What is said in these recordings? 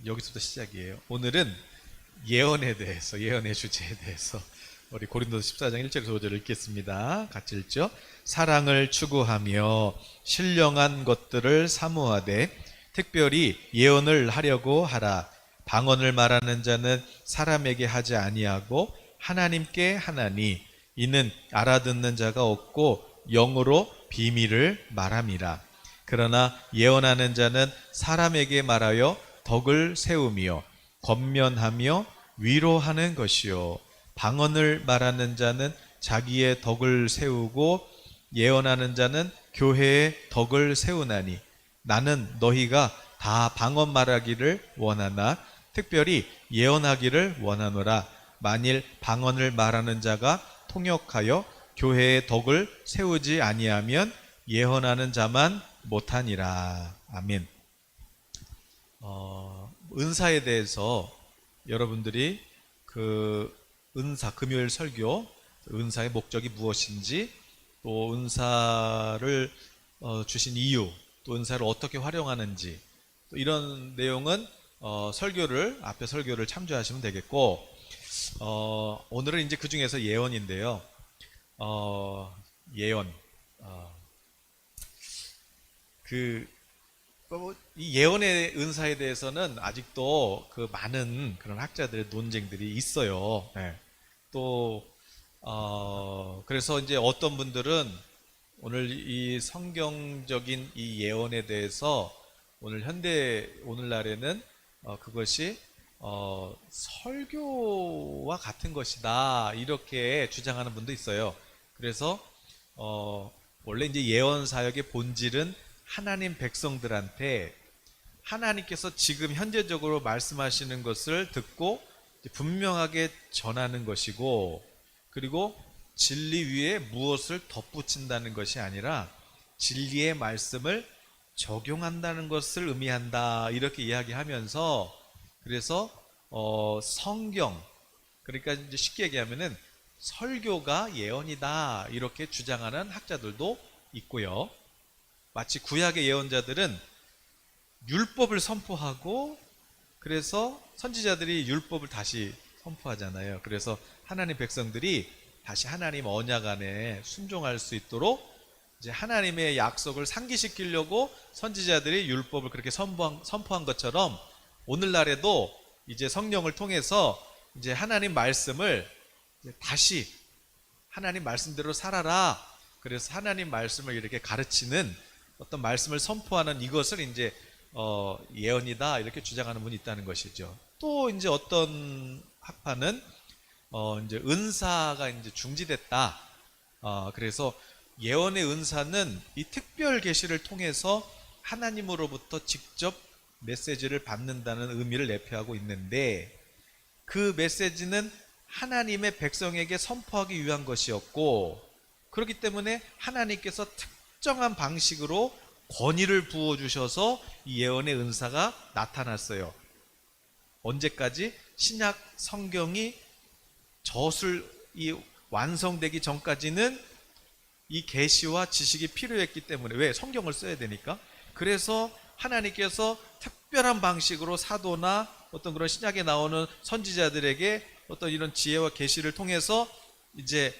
여기서부터 시작이에요. 오늘은 예언에 대해서, 예언의 주제에 대해서 우리 고린도서 14장 1절에서 5절을 읽겠습니다. 같이 읽죠. 사랑을 추구하며 신령한 것들을 사모하되 특별히 예언을 하려고 하라. 방언을 말하는 자는 사람에게 하지 아니하고 하나님께 하나니 이는 알아듣는 자가 없고 영으로 비밀을 말함이라. 그러나 예언하는 자는 사람에게 말하여 덕을 세우며 권면하며 위로하는 것이요 방언을 말하는 자는 자기의 덕을 세우고 예언하는 자는 교회의 덕을 세우나니 나는 너희가 다 방언 말하기를 원하나 특별히 예언하기를 원하노라. 만일 방언을 말하는 자가 통역하여 교회의 덕을 세우지 아니하면 예언하는 자만 못하니라. 아멘. 은사에 대해서 여러분들이 그 은사, 금요일 설교, 은사의 목적이 무엇인지, 또 은사를 주신 이유, 또 은사를 어떻게 활용하는지, 또 이런 내용은 앞에 설교를 참조하시면 되겠고, 오늘은 이제 그 중에서 예언인데요. 예언. 이 예언의 은사에 대해서는 아직도 그 많은 그런 학자들의 논쟁들이 있어요. 네. 그래서 이제 어떤 분들은 오늘 이 성경적인 이 예언에 대해서 오늘날에는 그것이 설교와 같은 것이다 이렇게 주장하는 분도 있어요. 그래서 원래 이제 예언 사역의 본질은 하나님 백성들한테 하나님께서 지금 현재적으로 말씀하시는 것을 듣고 분명하게 전하는 것이고, 그리고 진리 위에 무엇을 덧붙인다는 것이 아니라 진리의 말씀을 적용한다는 것을 의미한다 이렇게 이야기하면서, 그래서 성경, 그러니까 이제 쉽게 얘기하면은 설교가 예언이다 이렇게 주장하는 학자들도 있고요. 마치 구약의 예언자들은 율법을 선포하고, 그래서 선지자들이 율법을 다시 선포하잖아요. 그래서 하나님 백성들이 다시 하나님 언약 안에 순종할 수 있도록 이제 하나님의 약속을 상기시키려고 선지자들이 율법을 그렇게 선포한 것처럼, 오늘날에도 이제 성령을 통해서 이제 하나님 말씀을 이제 다시 하나님 말씀대로 살아라. 그래서 하나님 말씀을 이렇게 가르치는 어떤 말씀을 선포하는 이것을 이제 예언이다 이렇게 주장하는 분이 있다는 것이죠. 또 이제 어떤 학파는 이제 은사가 이제 중지됐다. 그래서 예언의 은사는 이 특별 계시를 통해서 하나님으로부터 직접 메시지를 받는다는 의미를 내포하고 있는데, 그 메시지는 하나님의 백성에게 선포하기 위한 것이었고, 그렇기 때문에 하나님께서 특정한 방식으로 권위를 부어주셔서 이 예언의 은사가 나타났어요. 언제까지? 신약 성경이 완성되기 전까지는 이 계시와 지식이 필요했기 때문에, 왜? 성경을 써야 되니까. 그래서 하나님께서 특별한 방식으로 사도나 어떤 그런 신약에 나오는 선지자들에게 어떤 이런 지혜와 계시를 통해서 이제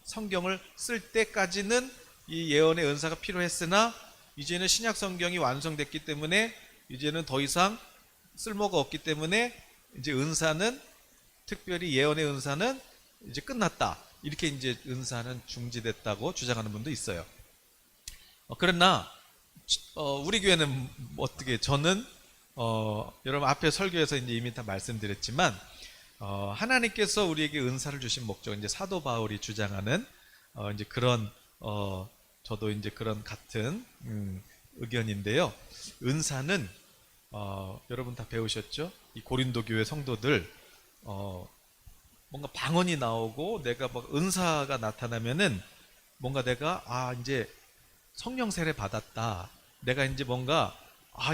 성경을 쓸 때까지는 이 예언의 은사가 필요했으나, 이제는 신약 성경이 완성됐기 때문에 이제는 더 이상 쓸모가 없기 때문에 이제 은사는, 특별히 예언의 은사는 이제 끝났다. 이렇게 이제 은사는 중지됐다고 주장하는 분도 있어요. 그러나 우리 교회는 어떻게, 저는 여러분 앞에 설교에서 이제 이미 다 말씀드렸지만, 하나님께서 우리에게 은사를 주신 목적은 이제 사도 바울이 주장하는 이제 그런 저도 이제 그런 같은 의견인데요. 은사는 여러분 다 배우셨죠? 이 고린도 교회 성도들 뭔가 방언이 나오고 내가 막 은사가 나타나면은 뭔가 내가 이제 성령 세례 받았다. 내가 이제 뭔가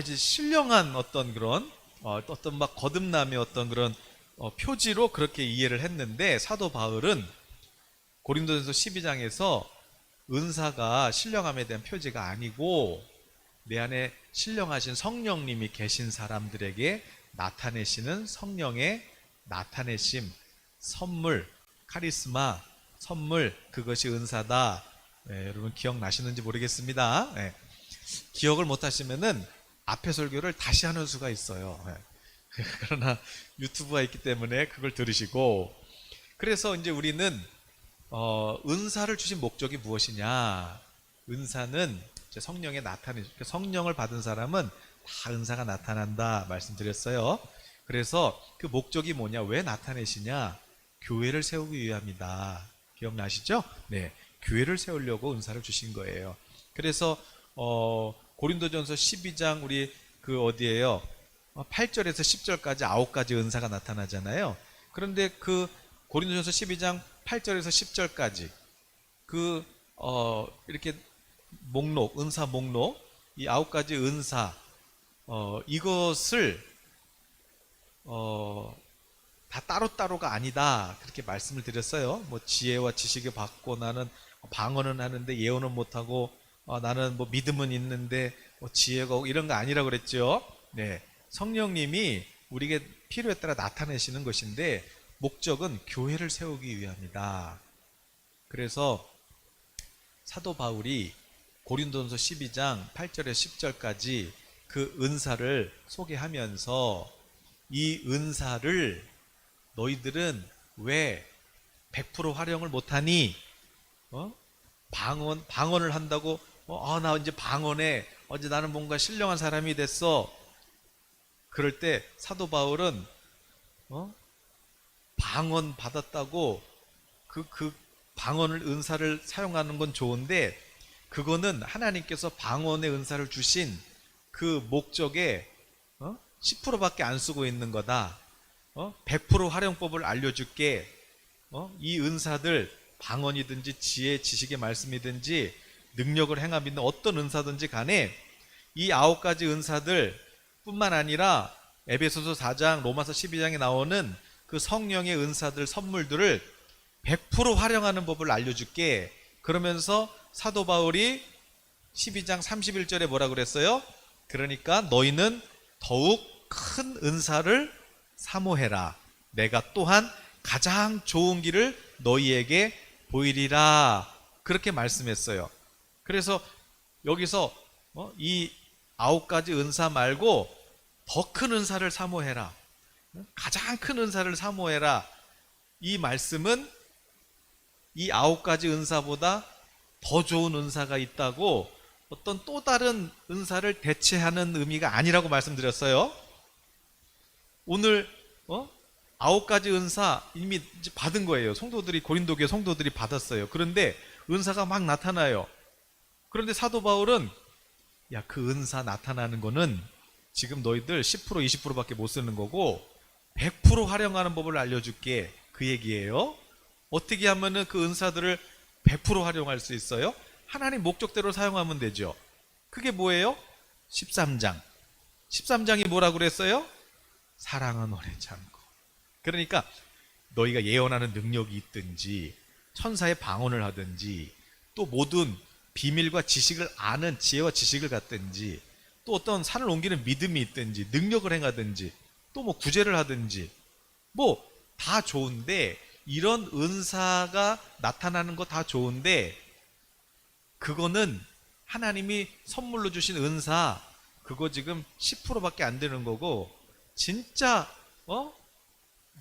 이제 신령한 어떤 그런 어떤 막 거듭남의 어떤 그런 표지로 그렇게 이해를 했는데, 사도 바울은 고린도전서 12장에서 은사가 신령함에 대한 표지가 아니고 내 안에 신령하신 성령님이 계신 사람들에게 나타내시는 성령의 나타내심, 선물, 카리스마, 선물, 그것이 은사다. 여러분 기억나시는지 모르겠습니다. 기억을 못하시면은 앞에 설교를 다시 하는 수가 있어요. 그러나 유튜브가 있기 때문에 그걸 들으시고, 그래서 이제 우리는 은사를 주신 목적이 무엇이냐? 은사는 이제 성령의 나타내죠. 성령을 받은 사람은 다 은사가 나타난다 말씀드렸어요. 그래서 그 목적이 뭐냐? 왜 나타내시냐? 교회를 세우기 위함이다. 기억나시죠? 네, 교회를 세우려고 은사를 주신 거예요. 그래서 고린도전서 12장 우리 그 어디에요? 8절에서 10절까지 9가지 은사가 나타나잖아요. 그런데 그 고린도전서 12장 8절에서 10절까지 그 이렇게 목록, 은사 목록, 이 9가지 은사 이것을 다 따로따로가 아니다 그렇게 말씀을 드렸어요. 뭐 지혜와 지식을 받고 나는 방언은 하는데 예언은 못하고 나는 뭐 믿음은 있는데 뭐 지혜가 이런 거 아니라 그랬죠. 네, 성령님이 우리에게 필요에 따라 나타내시는 것인데 목적은 교회를 세우기 위함이다. 그래서 사도 바울이 고린도전서 12장 8절에서 10절까지 그 은사를 소개하면서 이 은사를 너희들은 왜 100% 활용을 못하니? 방언을 한다고 나 이제 방언에 어제 나는 뭔가 신령한 사람이 됐어. 그럴 때 사도 바울은 방언 받았다고 그 방언을 은사를 사용하는 건 좋은데 그거는 하나님께서 방언의 은사를 주신 그 목적에 10%밖에 안 쓰고 있는 거다. 100% 활용법을 알려줄게. 이 은사들 방언이든지 지혜, 지식의 말씀이든지 능력을 행함 있는 어떤 은사든지 간에 이 9가지 은사들 뿐만 아니라 에베소서 4장, 로마서 12장에 나오는 그 성령의 은사들, 선물들을 100% 활용하는 법을 알려줄게. 그러면서 사도 바울이 12장 31절에 뭐라 그랬어요? 그러니까 너희는 더욱 큰 은사를 사모해라. 내가 또한 가장 좋은 길을 너희에게 보이리라. 그렇게 말씀했어요. 그래서 여기서 이 9가지 은사 말고 더 큰 은사를 사모해라. 가장 큰 은사를 사모해라. 이 말씀은 이 9가지 은사보다 더 좋은 은사가 있다고 어떤 또 다른 은사를 대체하는 의미가 아니라고 말씀드렸어요. 오늘 9가지 은사 이미 받은 거예요. 성도들이, 고린도 교회 성도들이 받았어요. 그런데 은사가 막 나타나요. 그런데 사도 바울은 야, 그 은사 나타나는 거는 지금 너희들 10% 20%밖에 못 쓰는 거고 100% 활용하는 법을 알려줄게. 그 얘기예요. 어떻게 하면은 그 은사들을 100% 활용할 수 있어요? 하나님 목적대로 사용하면 되죠. 그게 뭐예요? 13장 13장이 뭐라고 그랬어요? 사랑은 오래 참고. 그러니까 너희가 예언하는 능력이 있든지 천사의 방언을 하든지 또 모든 비밀과 지식을 아는 지혜와 지식을 갖든지 또 어떤 산을 옮기는 믿음이 있든지 능력을 행하든지 또 뭐 구제를 하든지 뭐 다 좋은데 이런 은사가 나타나는 거 다 좋은데 그거는 하나님이 선물로 주신 은사 그거 지금 10%밖에 안 되는 거고 진짜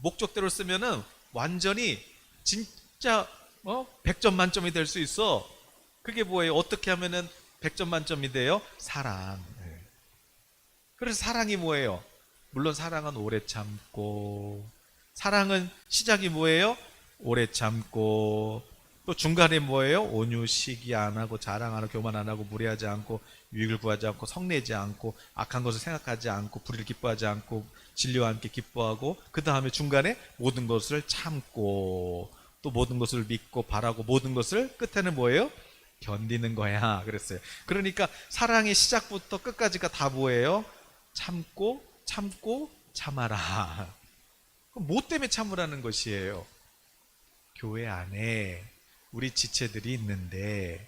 목적대로 쓰면은 완전히 진짜 100점 만점이 될 수 있어. 그게 뭐예요? 어떻게 하면은 100점 만점이 돼요? 사랑. 그래서 사랑이 뭐예요? 물론 사랑은 오래 참고, 사랑은 시작이 뭐예요? 오래 참고, 또 중간에 뭐예요? 온유, 시기 안 하고, 자랑 안 하고, 교만 안 하고, 무례하지 않고, 유익을 구하지 않고, 성내지 않고, 악한 것을 생각하지 않고, 불의를 기뻐하지 않고, 진리와 함께 기뻐하고, 그 다음에 중간에 모든 것을 참고, 또 모든 것을 믿고 바라고, 모든 것을 끝에는 뭐예요? 견디는 거야. 그랬어요. 그러니까 사랑의 시작부터 끝까지가 다 뭐예요? 참고 참아라. 그럼 뭐 때문에 참으라는 것이에요? 교회 안에 우리 지체들이 있는데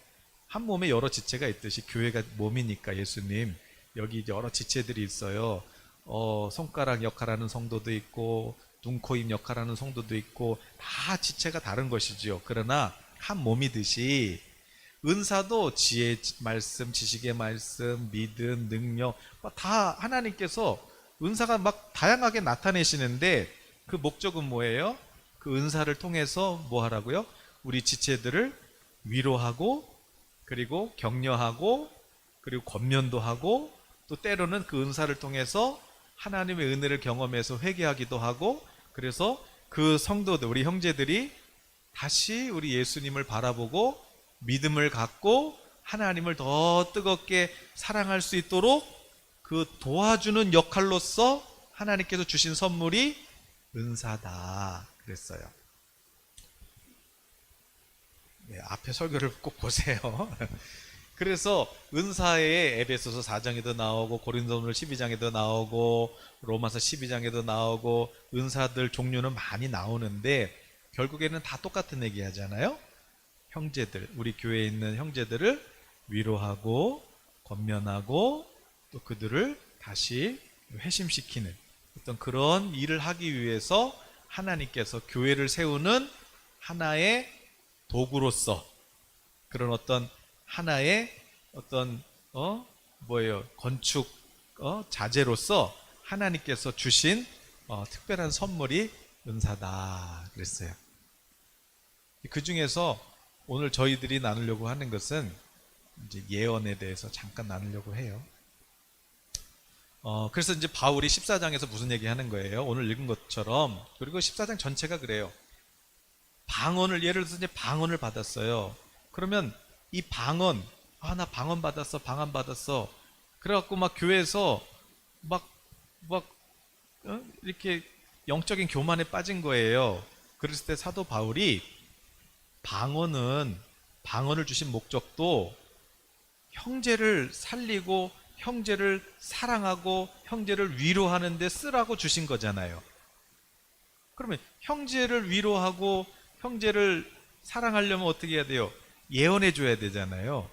한 몸에 여러 지체가 있듯이 교회가 몸이니까 예수님 여기 여러 지체들이 있어요. 손가락 역할하는 성도도 있고 눈, 코, 입 역할하는 성도도 있고 다 지체가 다른 것이지요. 그러나 한 몸이듯이 은사도 지혜 말씀, 지식의 말씀, 믿음, 능력 다 하나님께서 은사가 막 다양하게 나타내시는데 그 목적은 뭐예요? 그 은사를 통해서 뭐 하라고요? 우리 지체들을 위로하고 그리고 격려하고 그리고 권면도 하고 또 때로는 그 은사를 통해서 하나님의 은혜를 경험해서 회개하기도 하고 그래서 그 성도들 우리 형제들이 다시 우리 예수님을 바라보고 믿음을 갖고 하나님을 더 뜨겁게 사랑할 수 있도록 그 도와주는 역할로서 하나님께서 주신 선물이 은사다 그랬어요. 네, 앞에 설교를 꼭 보세요. 그래서 은사의 에베소서 4장에도 나오고 고린도후서 12장에도 나오고 로마서 12장에도 나오고 은사들 종류는 많이 나오는데 결국에는 다 똑같은 얘기 하잖아요. 형제들, 우리 교회에 있는 형제들을 위로하고 권면하고 또 그들을 다시 회심시키는 어떤 그런 일을 하기 위해서 하나님께서 교회를 세우는 하나의 도구로서 그런 어떤 하나의 어떤 건축 자재로서 하나님께서 주신 특별한 선물이 은사다 그랬어요. 그 중에서 오늘 저희들이 나누려고 하는 것은 이제 예언에 대해서 잠깐 나누려고 해요. 그래서 이제 바울이 14장에서 무슨 얘기 하는 거예요? 오늘 읽은 것처럼. 그리고 14장 전체가 그래요. 방언을, 예를 들어서 이제 방언을 받았어요. 그러면 이 방언, 나 방언 받았어, 방언 받았어. 그래갖고 막 교회에서 이렇게 영적인 교만에 빠진 거예요. 그랬을 때 사도 바울이 방언을 주신 목적도 형제를 살리고 형제를 사랑하고 형제를 위로하는 데 쓰라고 주신 거잖아요. 그러면 형제를 위로하고 형제를 사랑하려면 어떻게 해야 돼요? 예언해 줘야 되잖아요.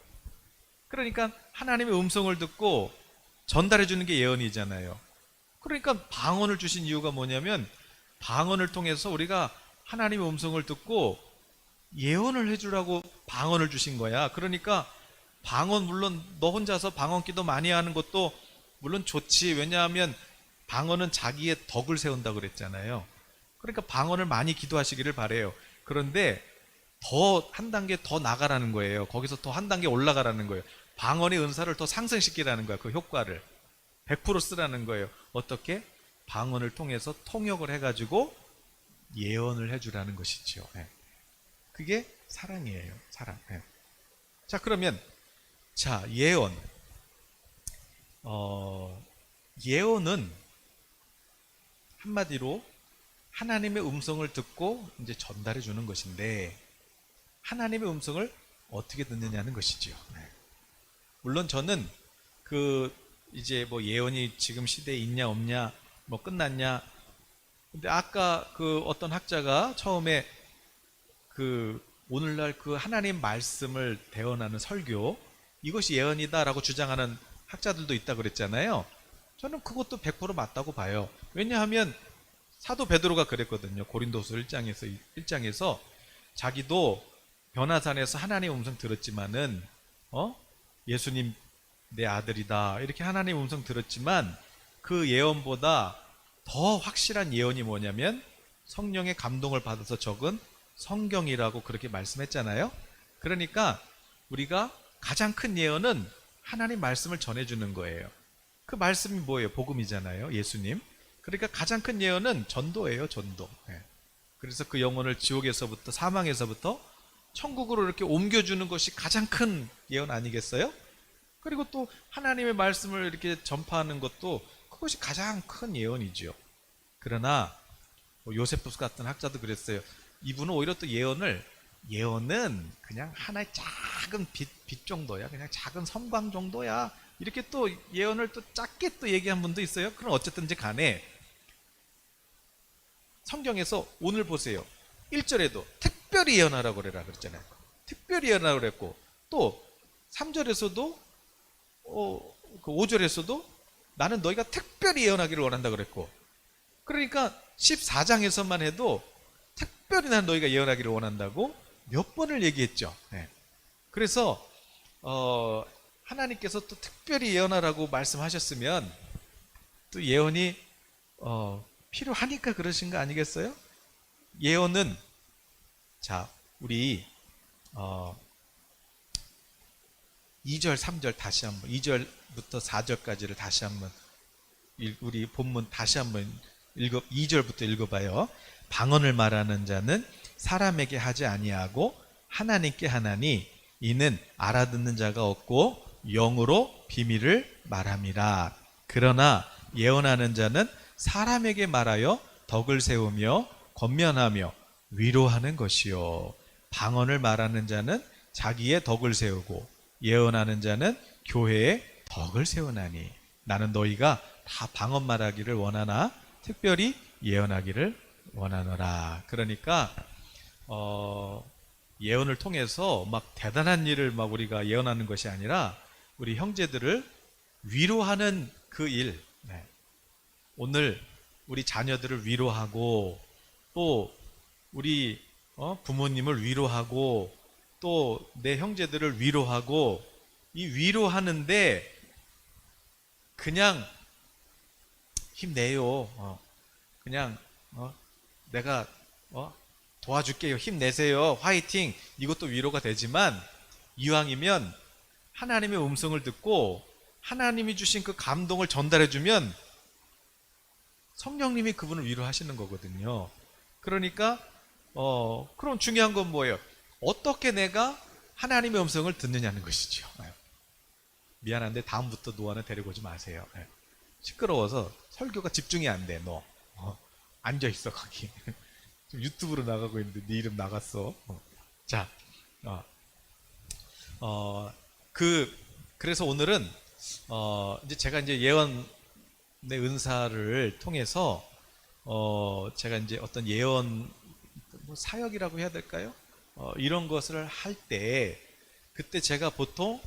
그러니까 하나님의 음성을 듣고 전달해 주는 게 예언이잖아요. 그러니까 방언을 주신 이유가 뭐냐면 방언을 통해서 우리가 하나님의 음성을 듣고 예언을 해주라고 방언을 주신 거야. 그러니까 방언, 물론 너 혼자서 방언 기도 많이 하는 것도 물론 좋지. 왜냐하면 방언은 자기의 덕을 세운다고 그랬잖아요. 그러니까 방언을 많이 기도하시기를 바래요. 그런데 더 한 단계 더 나가라는 거예요. 거기서 더 한 단계 올라가라는 거예요. 방언의 은사를 더 상승시키라는 거야. 그 효과를 100% 쓰라는 거예요. 어떻게? 방언을 통해서 통역을 해가지고 예언을 해주라는 것이죠. 그게 사랑이에요. 사랑. 자, 그러면 예언. 예언은 한마디로 하나님의 음성을 듣고 이제 전달해 주는 것인데 하나님의 음성을 어떻게 듣느냐는 것이죠. 물론 저는 이제 예언이 지금 시대에 있냐 없냐 끝났냐. 근데 아까 어떤 학자가 처음에 오늘날 하나님 말씀을 대언하는 설교 이것이 예언이다라고 주장하는 학자들도 있다 그랬잖아요. 저는 그것도 100% 맞다고 봐요. 왜냐하면 사도 베드로가 그랬거든요. 고린도서 1장에서 자기도 변화산에서 하나님의 음성 들었지만은 예수님 내 아들이다 이렇게 하나님의 음성 들었지만 그 예언보다 더 확실한 예언이 뭐냐면 성령의 감동을 받아서 적은 성경이라고 그렇게 말씀했잖아요. 그러니까 우리가 가장 큰 예언은 하나님 말씀을 전해주는 거예요. 그 말씀이 뭐예요? 복음이잖아요. 예수님. 그러니까 가장 큰 예언은 전도예요. 전도. 그래서 그 영혼을 지옥에서부터 사망에서부터 천국으로 이렇게 옮겨주는 것이 가장 큰 예언 아니겠어요? 그리고 또 하나님의 말씀을 이렇게 전파하는 것도 그것이 가장 큰 예언이죠. 그러나 요세푸스 같은 학자도 그랬어요. 이분은 오히려 또 예언은 그냥 하나의 작은 빛 정도야. 그냥 작은 섬광 정도야. 이렇게 또 예언을 또 작게 또 얘기한 분도 있어요. 그럼 어쨌든지 간에 성경에서 오늘 보세요. 1절에도 특별히 예언하라고 그래라 그랬잖아요. 특별히 예언하라고 그랬고 또 3절에서도 그 5절에서도 나는 너희가 특별히 예언하기를 원한다 그랬고, 그러니까 14장에서만 해도 특별히 나는 너희가 예언하기를 원한다고 몇 번을 얘기했죠. 네. 그래서 하나님께서 또 특별히 예언하라고 말씀하셨으면 또 예언이 필요하니까 그러신 거 아니겠어요? 예언은, 자, 우리 2절 3절 다시 한번, 2절부터 4절까지를 다시 한번 우리 본문 다시 한번 2절부터 읽어봐요. 방언을 말하는 자는 사람에게 하지 아니하고 하나님께 하나니 이는 알아듣는 자가 없고 영으로 비밀을 말함이라. 그러나 예언하는 자는 사람에게 말하여 덕을 세우며 권면하며 위로하는 것이요, 방언을 말하는 자는 자기의 덕을 세우고 예언하는 자는 교회의 덕을 세우나니 나는 너희가 다 방언 말하기를 원하나 특별히 예언하기를 원하노라. 그러니까 예언을 통해서 막 대단한 일을 막 우리가 예언하는 것이 아니라 우리 형제들을 위로하는 그 일. 네. 오늘 우리 자녀들을 위로하고 또 우리 부모님을 위로하고 또 내 형제들을 위로하고, 이 위로하는데 그냥 힘내요. 그냥 내가 도와줄게요. 힘내세요. 화이팅. 이것도 위로가 되지만 이왕이면 하나님의 음성을 듣고 하나님이 주신 그 감동을 전달해주면 성령님이 그분을 위로하시는 거거든요. 그러니까 그럼 중요한 건 뭐예요? 어떻게 내가 하나님의 음성을 듣느냐는 것이죠. 미안한데 다음부터 노아는 데리고 오지 마세요. 시끄러워서 설교가 집중이 안 돼. 너 앉아있어 거기. 지금 유튜브로 나가고 있는데 네 이름 나갔어. 자, 그래서 오늘은 이제 제가 이제 예언의 은사를 통해서 제가 이제 어떤 예언 사역이라고 해야 될까요? 이런 것을 할 때, 그때 제가 보통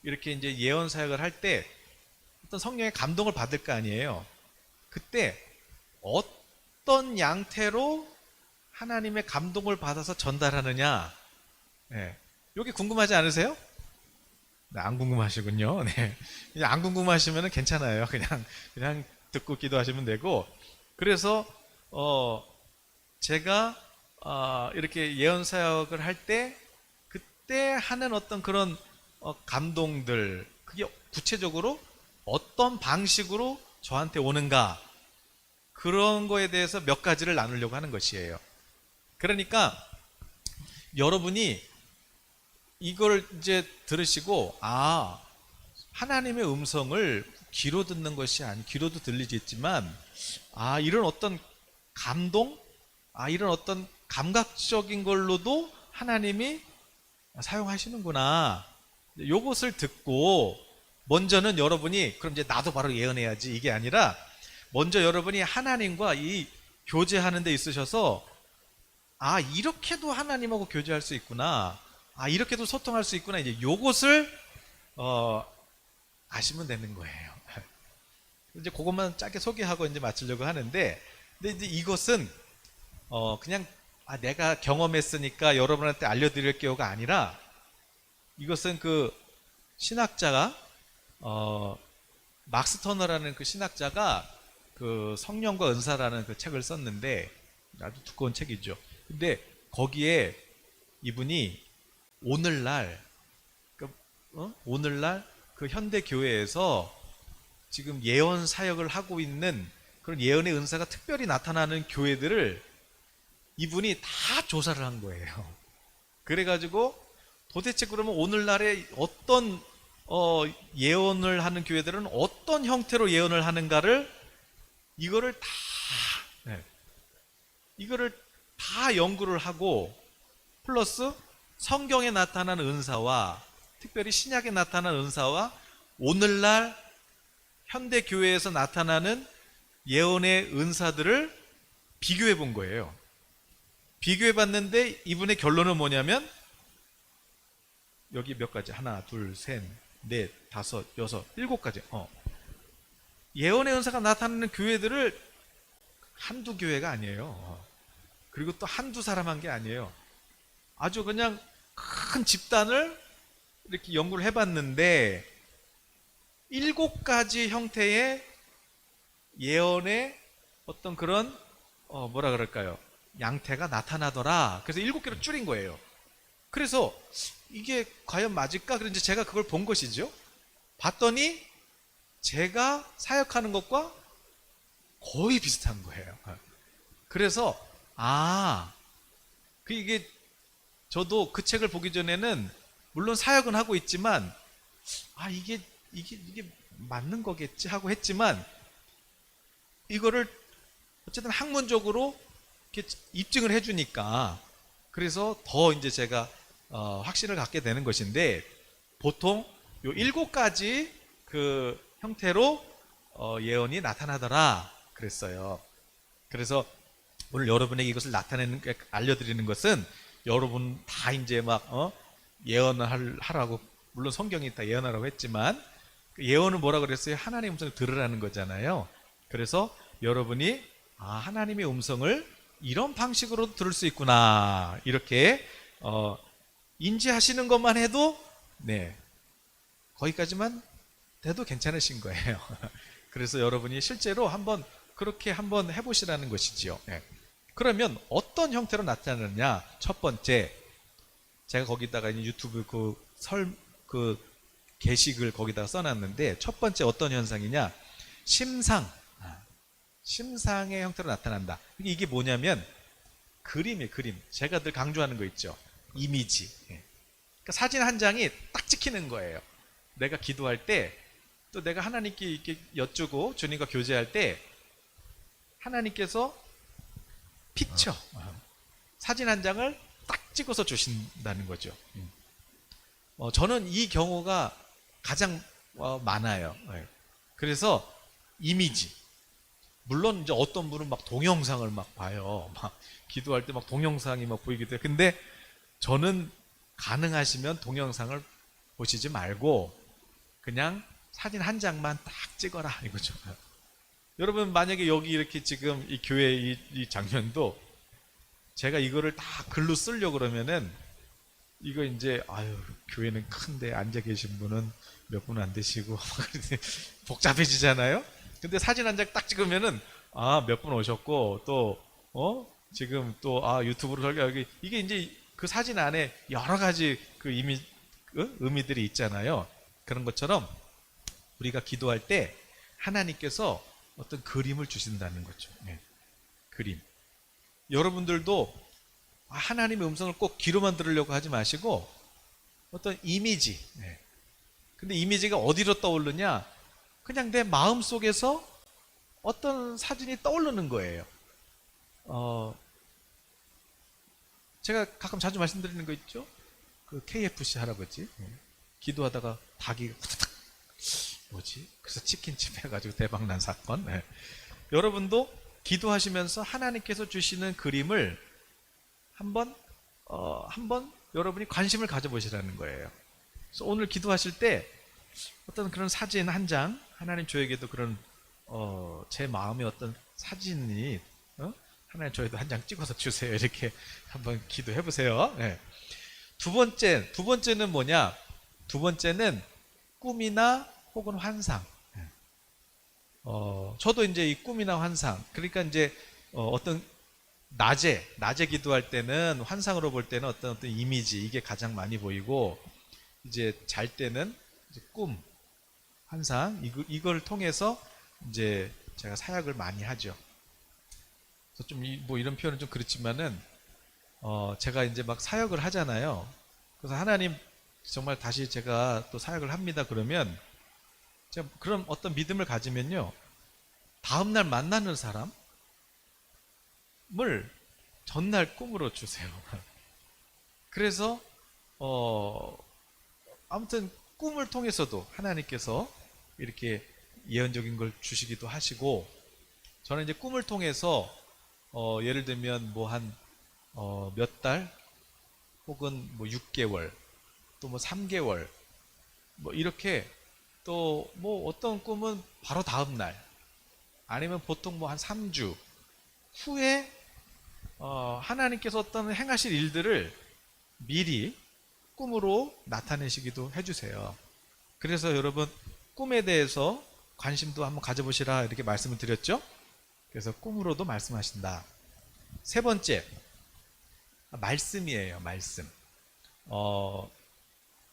이렇게 이제 예언 사역을 할 때 어떤 성령의 감동을 받을 거 아니에요. 그때 어떤 양태로 하나님의 감동을 받아서 전달하느냐, 네. 여기 궁금하지 않으세요? 네, 안 궁금하시군요. 네. 안 궁금하시면 괜찮아요. 그냥 듣고 기도하시면 되고. 그래서 제가 이렇게 예언 사역을 할 때 그때 하는 어떤 그런 감동들, 그게 구체적으로 어떤 방식으로 저한테 오는가, 그런 거에 대해서 몇 가지를 나누려고 하는 것이에요. 그러니까 여러분이 이걸 이제 들으시고, 하나님의 음성을 귀로 듣는 것이 아니, 귀로도 들리겠지만 이런 어떤 감동, 이런 어떤 감각적인 걸로도 하나님이 사용하시는구나, 요것을 듣고 먼저는 여러분이 그럼 이제 나도 바로 예언해야지, 이게 아니라 먼저 여러분이 하나님과 이 교제하는 데 있으셔서 이렇게도 하나님하고 교제할 수 있구나, 이렇게도 소통할 수 있구나, 이제 요것을 아시면 되는 거예요. 이제 그것만 짧게 소개하고 이제 마치려고 하는데, 근데 이제 이것은 그냥 내가 경험했으니까 여러분한테 알려드릴게요가 아니라, 이것은 그 신학자가 막스 터너라는 그 신학자가 그 성령과 은사라는 그 책을 썼는데, 아주 두꺼운 책이죠. 근데 거기에 이분이 오늘날 그 현대 교회에서 지금 예언 사역을 하고 있는 그런 예언의 은사가 특별히 나타나는 교회들을 이분이 다 조사를 한 거예요. 그래가지고 도대체 그러면 오늘날에 어떤 예언을 하는 교회들은 어떤 형태로 예언을 하는가를 이거를 다 연구를 하고, 플러스 성경에 나타나는 은사와 특별히 신약에 나타나는 은사와 오늘날 현대 교회에서 나타나는 예언의 은사들을 비교해 본 거예요. 비교해 봤는데 이분의 결론은 뭐냐면 여기 몇 가지? 하나, 둘, 셋, 넷, 다섯, 여섯, 일곱 가지. 예언의 은사가 나타나는 교회들을 한두 교회가 아니에요. 그리고 또 한두 사람 한 게 아니에요. 아주 그냥 큰 집단을 이렇게 연구를 해봤는데 일곱 가지 형태의 예언의 어떤 그런 뭐라 그럴까요? 양태가 나타나더라. 그래서 일곱 개로 줄인 거예요. 그래서 이게 과연 맞을까? 그래서 이제 제가 그걸 본 것이죠. 봤더니 제가 사역하는 것과 거의 비슷한 거예요. 그래서 이게 저도 그 책을 보기 전에는 물론 사역은 하고 있지만 이게 맞는 거겠지 하고 했지만 이거를 어쨌든 학문적으로 이렇게 입증을 해주니까 그래서 더 이제 제가 확신을 갖게 되는 것인데 보통 요 일곱 가지 그 형태로 예언이 나타나더라 그랬어요. 그래서 오늘 여러분에게 이것을 알려드리는 것은 여러분 다 이제 막 예언을 하라고 물론 성경이 다 예언하라고 했지만 그 예언은 뭐라 그랬어요? 하나님의 음성을 들으라는 거잖아요. 그래서 여러분이 하나님의 음성을 이런 방식으로 들을 수 있구나 이렇게 인지하시는 것만 해도 네 거기까지만 돼도 괜찮으신 거예요. 그래서 여러분이 실제로 그렇게 한번 해보시라는 것이지요. 네. 그러면 어떤 형태로 나타나느냐? 첫 번째, 제가 거기다가 유튜브 그 게시글 거기다가 써놨는데 첫 번째 어떤 현상이냐? 심상의 형태로 나타난다. 이게 뭐냐면 그림이에요. 그림. 제가 늘 강조하는 거 있죠. 이미지. 그러니까 사진 한 장이 딱 찍히는 거예요. 내가 기도할 때 또 내가 하나님께 이렇게 여쭈고 주님과 교제할 때 하나님께서 픽처 사진 한 장을 딱 찍어서 주신다는 거죠. 저는 이 경우가 가장 많아요. 그래서 이미지. 물론 이제 어떤 분은 막 동영상을 막 봐요. 막 기도할 때 막 동영상이 막 보이기도 해요. 근데 저는 가능하시면 동영상을 보시지 말고 그냥 사진 한 장만 딱 찍어라 이거죠. 여러분 만약에 여기 이렇게 지금 이 교회 이 장면도 제가 이거를 다 글로 쓰려고 그러면은 이거 이제 교회는 큰데 앉아 계신 분은 몇 분 안 되시고 복잡해지잖아요. 근데 사진 한 장 딱 찍으면은 몇 분 오셨고 또 지금 또 유튜브로 설교하기 이게 이제 그 사진 안에 여러 가지 그 의미들이 있잖아요. 그런 것처럼 우리가 기도할 때 하나님께서 어떤 그림을 주신다는 거죠. 그림. 여러분들도 하나님의 음성을 꼭 귀로만 들으려고 하지 마시고 어떤 이미지. 근데 이미지가 어디로 떠오르냐? 그냥 내 마음 속에서 어떤 사진이 떠오르는 거예요. 제가 가끔 자주 말씀드리는 거 있죠? 그 KFC 할아버지. 기도하다가 닭이 후다닥 뭐지? 그래서 치킨집 해가지고 대박난 사건. 여러분도 기도하시면서 하나님께서 주시는 그림을 한번 여러분이 관심을 가져보시라는 거예요. 그래서 오늘 기도하실 때 어떤 그런 사진 한 장, 하나님 저에게도 그런 제 마음의 어떤 사진이 하나님 저에도 한 장 찍어서 주세요. 이렇게 한번 기도해 보세요. 두 번째는 뭐냐? 두 번째는 꿈이나 혹은 환상. 저도 이제 이 꿈이나 환상, 그러니까 이제 어떤 낮에 기도할 때는 환상으로 볼 때는 어떤 이미지 이게 가장 많이 보이고 이제 잘 때는 이제 꿈, 환상 이걸 통해서 이제 제가 사역을 많이 하죠. 그래서 좀 뭐 이런 표현은 좀 그렇지만은 제가 이제 막 사역을 하잖아요. 그래서 하나님 정말 다시 제가 또 사역을 합니다. 그러면 제가 그런 어떤 믿음을 가지면요, 다음날 만나는 사람을 전날 꿈으로 주세요. 그래서 아무튼 꿈을 통해서도 하나님께서 이렇게 예언적인 걸 주시기도 하시고, 저는 이제 꿈을 통해서 예를 들면 뭐 한 몇 달 혹은 뭐 6개월 또 뭐 3개월, 뭐 이렇게 또 뭐 어떤 꿈은 바로 다음 날, 아니면 보통 뭐 한 3주 후에 하나님께서 어떤 행하실 일들을 미리 꿈으로 나타내시기도 해주세요. 그래서 여러분 꿈에 대해서 관심도 한번 가져보시라 이렇게 말씀을 드렸죠. 그래서 꿈으로도 말씀하신다. 세 번째, 말씀이에요. 말씀.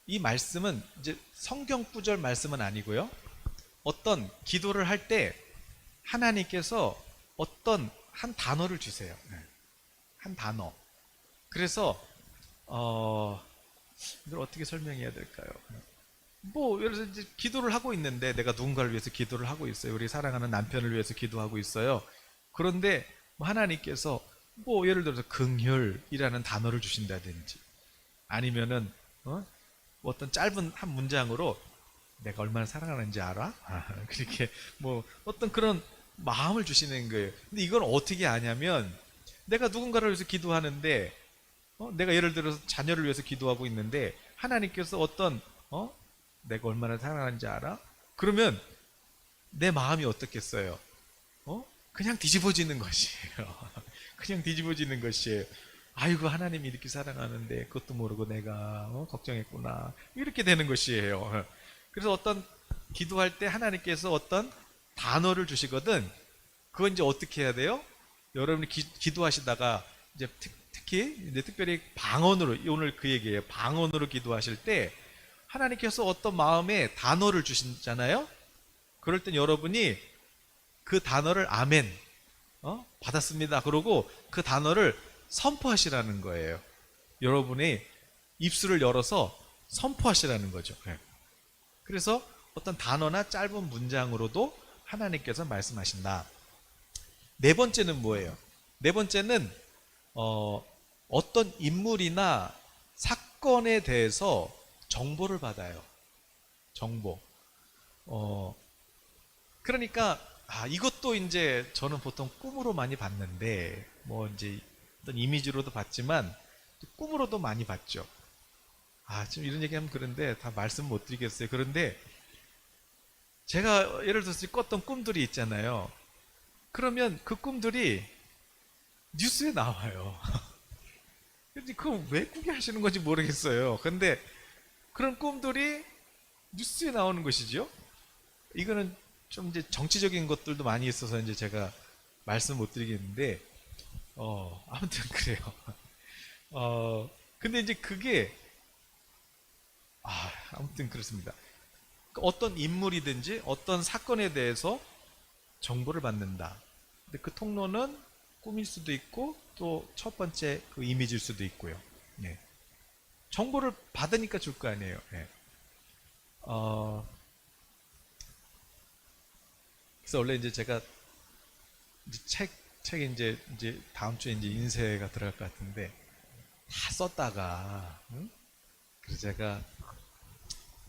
이 말씀은 이제 성경 구절 말씀은 아니고요. 어떤 기도를 할 때 하나님께서 어떤 한 단어를 주세요. 한 단어. 그래서 이걸 어떻게 설명해야 될까요? 뭐 예를 들어서 이제 기도를 하고 있는데, 내가 누군가를 위해서 기도를 하고 있어요. 우리 사랑하는 남편을 위해서 기도하고 있어요. 그런데 뭐 하나님께서 뭐 예를 들어서 긍휼이라는 단어를 주신다든지, 아니면은 어떤 짧은 한 문장으로 내가 얼마나 사랑하는지 알아? 그렇게 뭐 어떤 그런 마음을 주시는 거예요. 근데 이건 어떻게 아냐면, 내가 누군가를 위해서 기도하는데, 내가 예를 들어서 자녀를 위해서 기도하고 있는데 하나님께서 어떤 내가 얼마나 사랑하는지 알아? 그러면 내 마음이 어떻겠어요? 그냥 뒤집어지는 것이에요. 그냥 뒤집어지는 것이에요. 아이고, 하나님이 이렇게 사랑하는데 그것도 모르고 내가 걱정했구나, 이렇게 되는 것이에요. 그래서 어떤 기도할 때 하나님께서 어떤 단어를 주시거든. 그건 이제 어떻게 해야 돼요? 여러분이 기도하시다가 이제 특히 이제 특별히 방언으로, 오늘 그 얘기예요. 방언으로 기도하실 때 하나님께서 어떤 마음에 단어를 주시잖아요. 그럴 땐 여러분이 그 단어를 아멘, 받았습니다, 그러고 그 단어를 선포하시라는 거예요. 여러분이 입술을 열어서 선포하시라는 거죠. 그래서 어떤 단어나 짧은 문장으로도 하나님께서 말씀하신다. 네 번째는 뭐예요? 네 번째는 어떤 인물이나 사건에 대해서 정보를 받아요. 정보. 그러니까 이것도 이제 저는 보통 꿈으로 많이 봤는데, 뭐 이제 어떤 이미지로도 봤지만 또 꿈으로도 많이 봤죠. 지금 이런 얘기하면 그런데 다 말씀 못 드리겠어요. 그런데 제가 예를 들어서 꿨던 꿈들이 있잖아요. 그러면 그 꿈들이 뉴스에 나와요. 근데 그거 왜 꾸게 하시는 건지 모르겠어요. 근데 그런 꿈들이 뉴스에 나오는 것이죠. 이거는 좀 이제 정치적인 것들도 많이 있어서 이제 제가 말씀 못 드리겠는데, 아무튼 그래요. 근데 이제 그게, 아무튼 그렇습니다. 어떤 인물이든지 어떤 사건에 대해서 정보를 받는다. 근데 그 통로는 꿈일 수도 있고, 또 첫 번째 그 이미지일 수도 있고요. 네. 정보를 받으니까 줄 거 아니에요. 네. 그래서 원래 이제 제가 이제 책에 이제 다음 주에 이제 인쇄가 들어갈 것 같은데, 다 썼다가, 응? 그래서 제가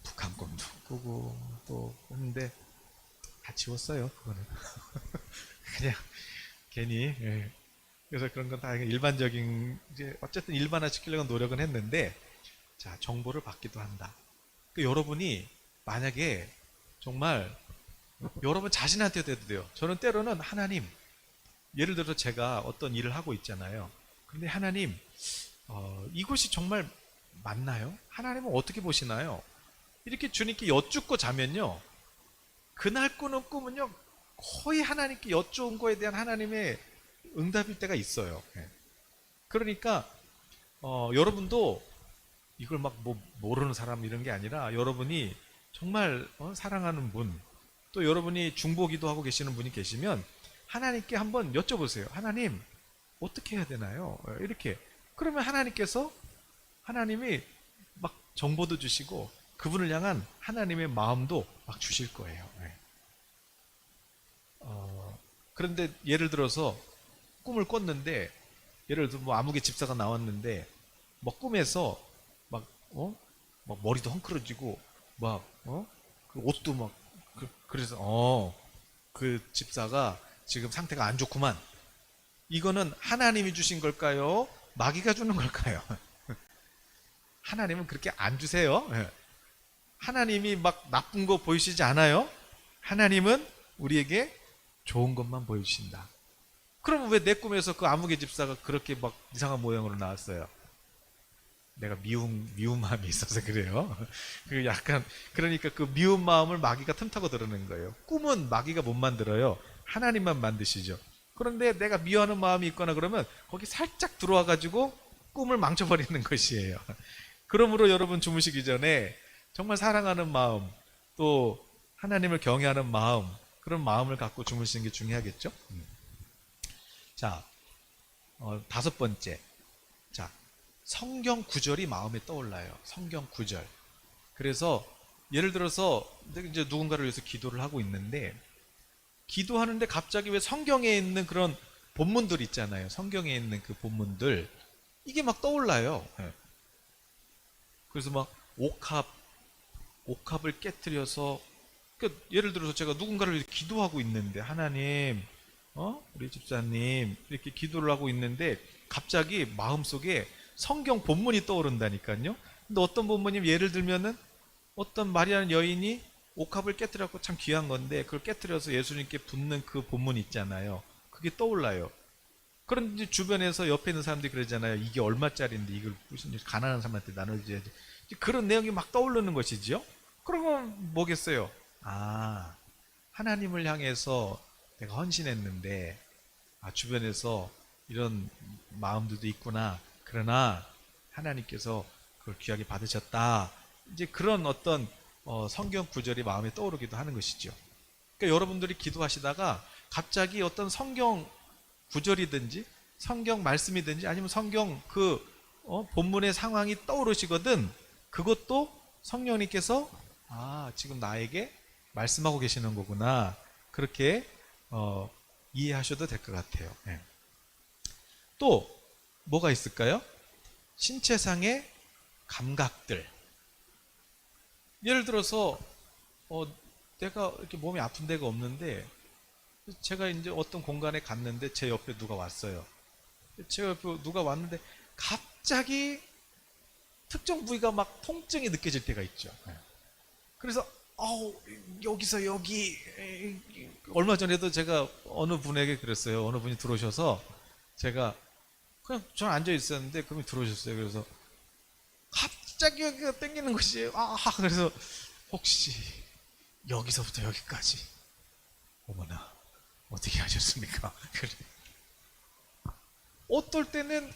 북한 꿈도 꾸고 또 꾸는데 다 지웠어요. 그거는 그냥 괜히. 예. 그래서 그런 건 다 일반적인, 이제 어쨌든 일반화 시키려고 노력은 했는데, 자, 정보를 받기도 한다. 여러분이 만약에 정말 여러분 자신한테도 해도 돼요. 저는 때로는 하나님, 예를 들어서 제가 어떤 일을 하고 있잖아요. 근데 하나님, 이것이 정말 맞나요? 하나님은 어떻게 보시나요? 이렇게 주님께 여쭙고 자면요, 그날 꾸는 꿈은요 거의 하나님께 여쭈은 거에 대한 하나님의 응답일 때가 있어요. 그러니까 여러분도 이걸 막 뭐 모르는 사람 이런 게 아니라, 여러분이 정말 사랑하는 분, 또 여러분이 중보기도 하고 계시는 분이 계시면 하나님께 한번 여쭤보세요. 하나님, 어떻게 해야 되나요? 이렇게. 그러면 하나님이 막 정보도 주시고 그분을 향한 하나님의 마음도 막 주실 거예요. 그런데 예를 들어서 꿈을 꿨는데, 예를 들어 뭐 아무개 집사가 나왔는데 막 꿈에서 막 머리도 헝클어지고 그 옷도 막 그래서 그 집사가 지금 상태가 안 좋구만. 이거는 하나님이 주신 걸까요? 마귀가 주는 걸까요? 하나님은 그렇게 안 주세요. 예. 하나님이 막 나쁜 거 보이시지 않아요. 하나님은 우리에게 좋은 것만 보여주신다. 그럼 왜 내 꿈에서 그 아무개 집사가 그렇게 막 이상한 모양으로 나왔어요? 내가 미운 마음이 있어서 그래요. 그 약간, 그러니까 그 미운 마음을 마귀가 틈타고 드러낸 거예요. 꿈은 마귀가 못 만들어요. 하나님만 만드시죠. 그런데 내가 미워하는 마음이 있거나 그러면 거기 살짝 들어와 가지고 꿈을 망쳐버리는 것이에요. 그러므로 여러분 주무시기 전에 정말 사랑하는 마음, 또 하나님을 경외하는 마음, 그런 마음을 갖고 주무시는 게 중요하겠죠. 자, 다섯 번째. 자, 성경 구절이 마음에 떠올라요. 성경 구절. 그래서 예를 들어서 이제 누군가를 위해서 기도를 하고 있는데, 기도하는데 갑자기 왜 성경에 있는 그런 본문들 있잖아요. 성경에 있는 그 본문들, 이게 막 떠올라요. 예. 그래서 막 옥합을 깨뜨려서, 그러니까 예를 들어서 제가 누군가를 위해서 기도하고 있는데, 하나님, 우리 집사님 이렇게 기도를 하고 있는데 갑자기 마음속에 성경 본문이 떠오른다니까요. 근데 어떤 본문이, 예를 들면은 어떤 마리아는 여인이 옥합을 깨뜨렸고, 참 귀한 건데 그걸 깨뜨려서 예수님께 붓는 그 본문 있잖아요. 그게 떠올라요. 그런데 주변에서 옆에 있는 사람들이 그러잖아요. 이게 얼마짜리인데 이걸 무슨 가난한 사람한테 나눠줘야지. 그런 내용이 막 떠오르는 것이지요. 그러면 뭐겠어요? 아, 하나님을 향해서 내가 헌신했는데, 주변에서 이런 마음들도 있구나. 그러나 하나님께서 그걸 귀하게 받으셨다. 이제 그런 어떤 성경 구절이 마음에 떠오르기도 하는 것이죠. 그러니까 여러분들이 기도하시다가 갑자기 어떤 성경 구절이든지 성경 말씀이든지 아니면 성경 그 본문의 상황이 떠오르시거든, 그것도 성령님께서 지금 나에게 말씀하고 계시는 거구나, 그렇게 이해하셔도 될 것 같아요. 네. 또 뭐가 있을까요? 신체상의 감각들. 예를 들어서 내가 이렇게 몸이 아픈 데가 없는데, 제가 이제 어떤 공간에 갔는데 제 옆에 누가 왔어요. 제 옆에 누가 왔는데 갑자기 특정 부위가 막 통증이 느껴질 때가 있죠. 네. 그래서 여기서 여기, 얼마 전에도 제가 어느 분에게 그랬어요. 어느 분이 들어오셔서 제가 그냥 저는 앉아 있었는데 그분이 들어오셨어요. 그래서 갑자기 여기가 땡기는 것이에요. 그래서 혹시 여기서부터 여기까지, 어머나 어떻게 하셨습니까? 그래. 어떨 때는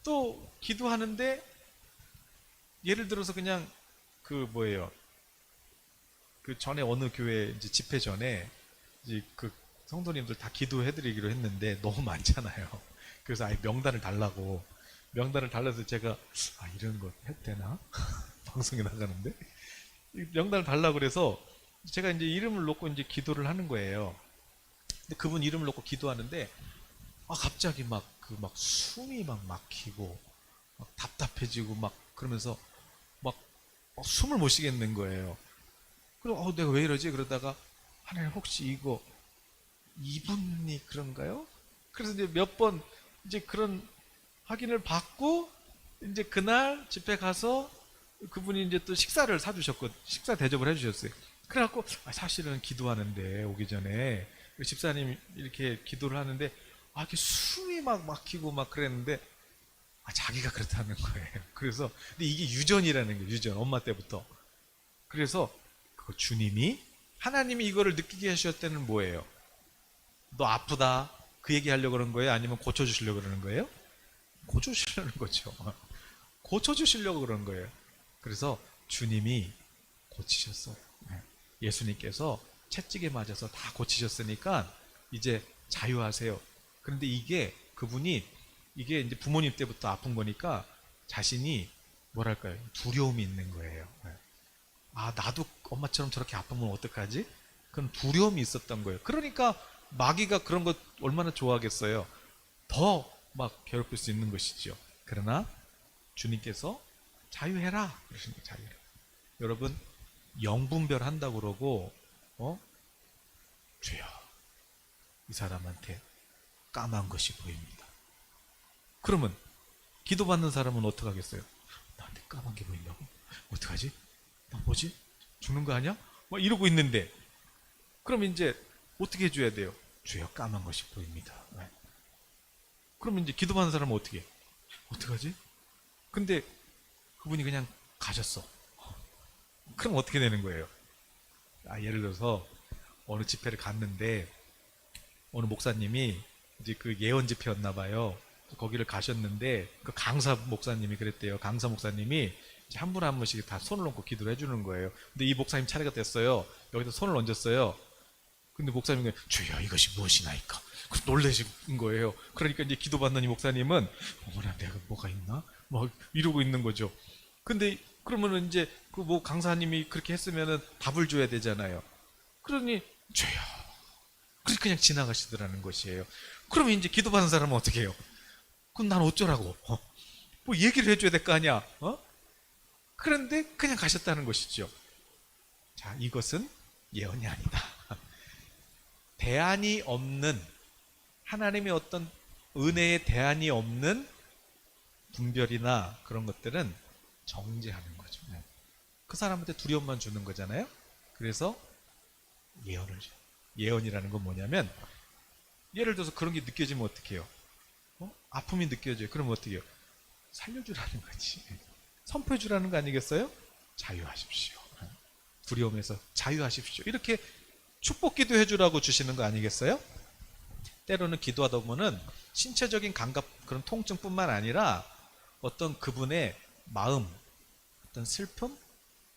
또 기도하는데, 예를 들어서 그냥 그 전에 어느 교회 이제 집회 전에 이제 그 성도님들 다 기도해드리기로 했는데 너무 많잖아요. 그래서 아예 명단을 달라서 제가 이런 거 해도 되나? 방송에 나가는데 명단을 달라고 그래서 제가 이제 이름을 놓고 이제 기도를 하는 거예요. 근데 그분 이름을 놓고 기도하는데 갑자기 막 숨이 막 막히고 막 답답해지고 막 그러면서 막 숨을 못 쉬겠는 거예요. 그럼 내가 왜 이러지? 그러다가 하나님, 혹시 이거 이분이 그런가요? 그래서 이제 몇 번 이제 그런 확인을 받고, 이제 그날 집회 가서 그분이 이제 또 식사를 사주셨고, 식사 대접을 해주셨어요. 그래갖고 사실은 기도하는데 오기 전에 집사님 이렇게 기도를 하는데 이렇게 숨이 막 막히고 막 그랬는데 자기가 그렇다는 거예요. 그래서 근데 이게 유전이라는 거예요. 유전, 엄마 때부터. 그래서 주님이, 하나님이 이거를 느끼게 하셨을 때는 뭐예요? 너 아프다, 그 얘기 하려고 그러는 거예요? 아니면 고쳐주시려고 그러는 거예요? 고쳐주시려는 거죠. 고쳐주시려고 그러는 거예요. 그래서 주님이 고치셨어요. 예수님께서 채찍에 맞아서 다 고치셨으니까 이제 자유하세요. 그런데 그분이 이게 이제 부모님 때부터 아픈 거니까 자신이 뭐랄까요? 두려움이 있는 거예요. 나도 엄마처럼 저렇게 아프면 어떡하지? 그런 두려움이 있었던 거예요. 그러니까 마귀가 그런 거 얼마나 좋아하겠어요. 더 막 괴롭힐 수 있는 것이죠. 그러나 주님께서 자유해라 그러시는 거예요. 자유해라. 여러분, 영분별 한다고 그러고 주여, 이 사람한테 까만 것이 보입니다. 그러면 기도받는 사람은 어떡하겠어요? 나한테 까만 게 보인다고? 어떡하지? 나 뭐지? 죽는 거 아니야? 막 이러고 있는데, 그럼 이제 어떻게 해줘야 돼요? 주여, 까만 것이 보입니다. 네. 그럼 이제 기도받는 사람은 어떻게 해? 어떡하지? 근데 그분이 그냥 가셨어. 그럼 어떻게 되는 거예요? 예를 들어서 어느 집회를 갔는데 어느 목사님이 이제 그 예언 집회였나 봐요. 거기를 가셨는데 그 강사 목사님이 그랬대요. 강사 목사님이 한 분 한 분씩 다 손을 얹고 기도를 해주는 거예요. 근데 이 목사님 차례가 됐어요. 여기다 손을 얹었어요. 근데 목사님이 주여, 이것이 무엇이나이까? 놀라신 거예요. 그러니까 이제 기도받는 이 목사님은 어머나, 내가 뭐가 있나? 막 이러고 있는 거죠. 근데 그러면은 이제 그 뭐 강사님이 그렇게 했으면은 답을 줘야 되잖아요. 그러니 주여, 그래서 그냥 지나가시더라는 것이에요. 그러면 이제 기도받는 사람은 어떻게 해요? 그럼 난 어쩌라고? 뭐 얘기를 해줘야 될 거 아니야? 그런데 그냥 가셨다는 것이죠. 자, 이것은 예언이 아니다. 대안이 없는, 하나님의 어떤 은혜의 대안이 없는 분별이나 그런 것들은 정죄하는 거죠. 그 사람한테 두려움만 주는 거잖아요. 그래서 예언을 줘요. 예언이라는 건 뭐냐면, 예를 들어서 그런 게 느껴지면 어떻게 해요? 아픔이 느껴져요. 그러면 어떻게 해요? 살려주라는 거지. 선포해주라는 거 아니겠어요? 자유하십시오. 두려움에서 자유하십시오. 이렇게 축복 기도해주라고 주시는 거 아니겠어요? 때로는 기도하다 보면은 신체적인 감각, 그런 통증뿐만 아니라 어떤 그분의 마음, 어떤 슬픔,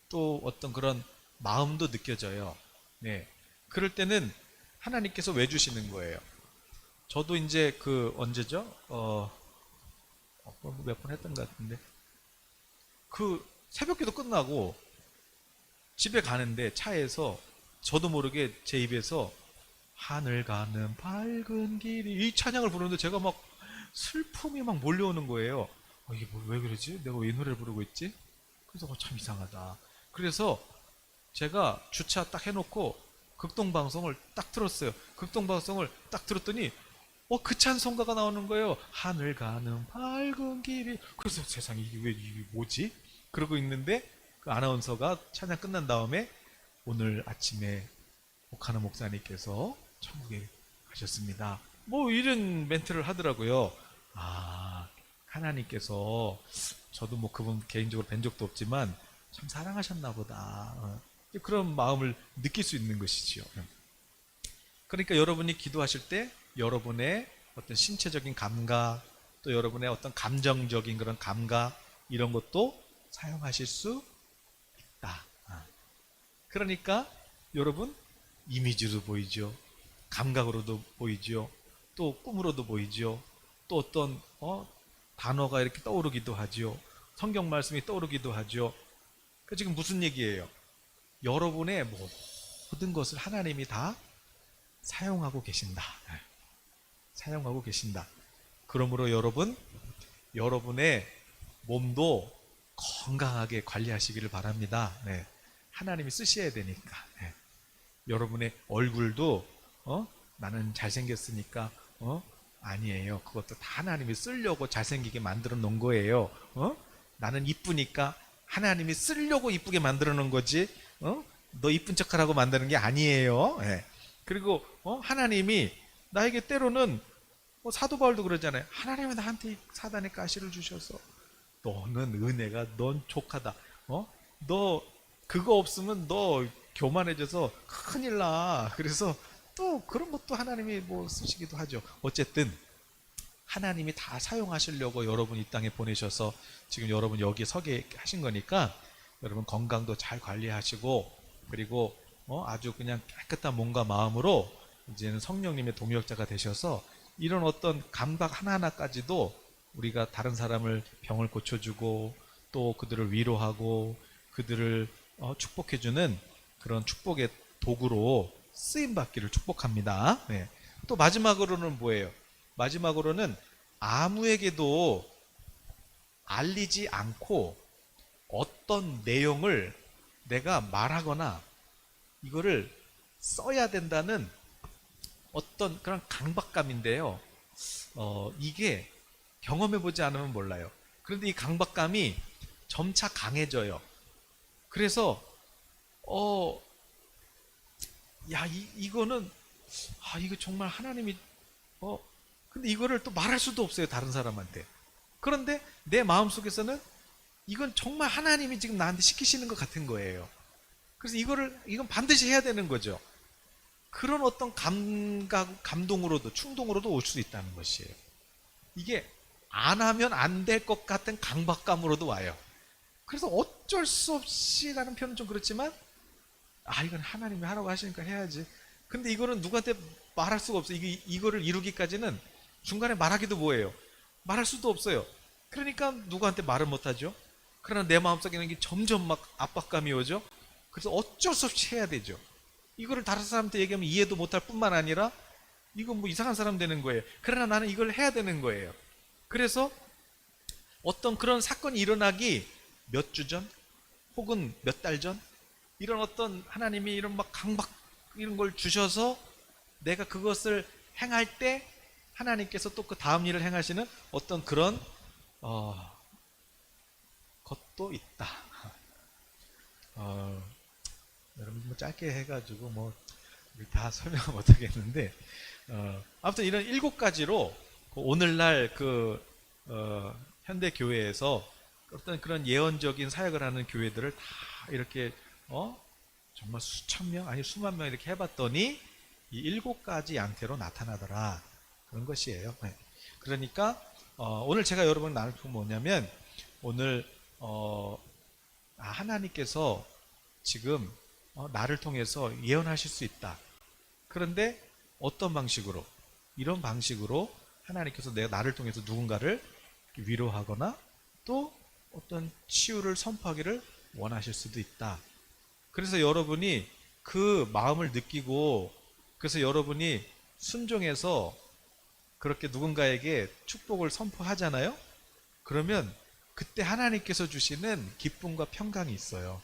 또 어떤 그런 마음도 느껴져요. 네. 그럴 때는 하나님께서 왜 주시는 거예요? 저도 이제 그 언제죠? 몇 번 했던 것 같은데, 그 새벽기도 끝나고 집에 가는데 차에서 저도 모르게 제 입에서 하늘 가는 밝은 길이, 이 찬양을 부르는데 제가 막 슬픔이 막 몰려오는 거예요. 이게 왜 그러지? 내가 왜 이 노래를 부르고 있지? 그래서 참 이상하다. 그래서 제가 주차 딱 해놓고 극동방송을 딱 틀었어요. 극동방송을 딱 들었더니 그 찬송가가 나오는 거예요. 하늘 가는 밝은 길이. 그래서 세상에 이게 뭐지? 그러고 있는데 그 아나운서가 찬양 끝난 다음에 오늘 아침에 오카노 목사님께서 천국에 가셨습니다. 뭐 이런 멘트를 하더라고요. 하나님께서, 저도 뭐 그분 개인적으로 뵌 적도 없지만 참 사랑하셨나 보다. 그런 마음을 느낄 수 있는 것이지요. 그러니까 여러분이 기도하실 때 여러분의 어떤 신체적인 감각, 또 여러분의 어떤 감정적인 그런 감각, 이런 것도 사용하실 수 있다. 그러니까 여러분, 이미지로 보이죠. 감각으로도 보이죠. 또 꿈으로도 보이죠. 또 어떤 단어가 이렇게 떠오르기도 하죠. 성경 말씀이 떠오르기도 하죠. 그 지금 무슨 얘기예요? 여러분의 모든 것을 하나님이 다 사용하고 계신다. 사용하고 계신다. 그러므로 여러분, 여러분의 몸도 건강하게 관리하시기를 바랍니다. 네. 하나님이 쓰셔야 되니까. 네. 여러분의 얼굴도 나는 잘생겼으니까 아니에요. 그것도 다 하나님이 쓰려고 잘생기게 만들어 놓은 거예요. 나는 이쁘니까 하나님이 쓰려고 이쁘게 만들어 놓은 거지. 너 이쁜 척하라고 만드는 게 아니에요. 네. 그리고 하나님이 나에게 때로는 사도 바울도 그러잖아요. 하나님은 나한테 사단의 가시를 주셔서 너는 은혜가 넌 족하다. 너 그거 없으면 너 교만해져서 큰일 나. 그래서 또 그런 것도 하나님이 쓰시기도 하죠. 어쨌든 하나님이 다 사용하시려고 여러분 이 땅에 보내셔서 지금 여러분 여기 서게 하신 거니까 여러분 건강도 잘 관리하시고, 그리고 아주 그냥 깨끗한 몸과 마음으로 이제는 성령님의 동역자가 되셔서 이런 어떤 감각 하나하나까지도 우리가 다른 사람을 병을 고쳐주고 또 그들을 위로하고 그들을 축복해주는 그런 축복의 도구로 쓰임받기를 축복합니다. 네. 또 마지막으로는 뭐예요? 마지막으로는 아무에게도 알리지 않고 어떤 내용을 내가 말하거나 이거를 써야 된다는 어떤 그런 강박감인데요. 이게 경험해보지 않으면 몰라요. 그런데 이 강박감이 점차 강해져요. 그래서 이거는 이거 정말 하나님이 근데 이거를 또 말할 수도 없어요, 다른 사람한테. 그런데 내 마음속에서는 이건 정말 하나님이 지금 나한테 시키시는 것 같은 거예요. 그래서 이건 반드시 해야 되는 거죠. 그런 어떤 감동으로도, 충동으로도 올 수 있다는 것이에요. 이게 안 하면 안 될 것 같은 강박감으로도 와요. 그래서 어쩔 수 없이 라는 표현은 좀 그렇지만, 이건 하나님이 하라고 하시니까 해야지. 근데 이거는 누구한테 말할 수가 없어요. 이거를 이루기까지는 중간에 말하기도 뭐예요. 말할 수도 없어요. 그러니까 누구한테 말을 못하죠. 그러나 내 마음속에는 이게 점점 막 압박감이 오죠. 그래서 어쩔 수 없이 해야 되죠. 이거를 다른 사람한테 얘기하면 이해도 못할 뿐만 아니라 이건 뭐 이상한 사람 되는 거예요. 그러나 나는 이걸 해야 되는 거예요. 그래서 어떤 그런 사건이 일어나기 몇 주 전 혹은 몇 달 전 이런 어떤 하나님이 이런 막 강박 이런 걸 주셔서 내가 그것을 행할 때 하나님께서 또 그 다음 일을 행하시는 어떤 그런 것도 있다. 여러분 뭐 짧게 해가지고 뭐 다 설명을 못하겠는데 아무튼 이런 7가지로 오늘날 현대 교회에서 어떤 그런 예언적인 사역을 하는 교회들을 다 이렇게 정말 수천 명 아니 수만 명 이렇게 해봤더니 이 7가지 양태로 나타나더라, 그런 것이에요. 네. 그러니까 오늘 제가 여러분 나눌 건 뭐냐면, 오늘 하나님께서 지금 나를 통해서 예언하실 수 있다. 그런데 어떤 방식으로? 이런 방식으로 하나님께서 나를 통해서 누군가를 위로하거나 또 어떤 치유를 선포하기를 원하실 수도 있다. 그래서 여러분이 그 마음을 느끼고, 그래서 여러분이 순종해서 그렇게 누군가에게 축복을 선포하잖아요. 그러면 그때 하나님께서 주시는 기쁨과 평강이 있어요.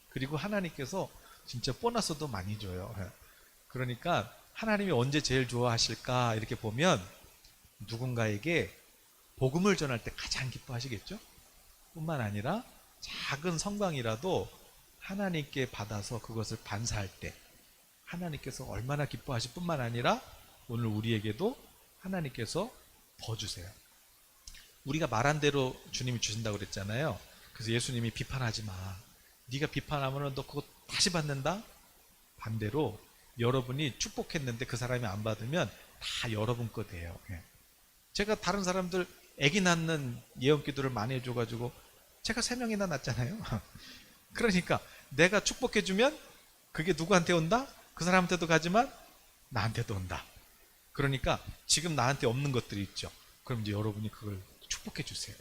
그리고 하나님께서 진짜 보너스도 많이 줘요. 그러니까 하나님이 언제 제일 좋아하실까 이렇게 보면 누군가에게 복음을 전할 때 가장 기뻐하시겠죠? 뿐만 아니라 작은 성광이라도 하나님께 받아서 그것을 반사할 때 하나님께서 얼마나 기뻐하실 뿐만 아니라 오늘 우리에게도 하나님께서 더 주세요. 우리가 말한 대로 주님이 주신다고 그랬잖아요. 그래서 예수님이 비판하지 마. 네가 비판하면 너 그거 다시 받는다? 반대로 여러분이 축복했는데 그 사람이 안 받으면 다 여러분 거 돼요. 제가 다른 사람들 아기 낳는 예언 기도를 많이 해줘가지고 제가 3명이나 낳았잖아요. 그러니까 내가 축복해주면 그게 누구한테 온다? 그 사람한테도 가지만 나한테도 온다. 그러니까 지금 나한테 없는 것들이 있죠. 그럼 이제 여러분이 그걸 축복해 주세요.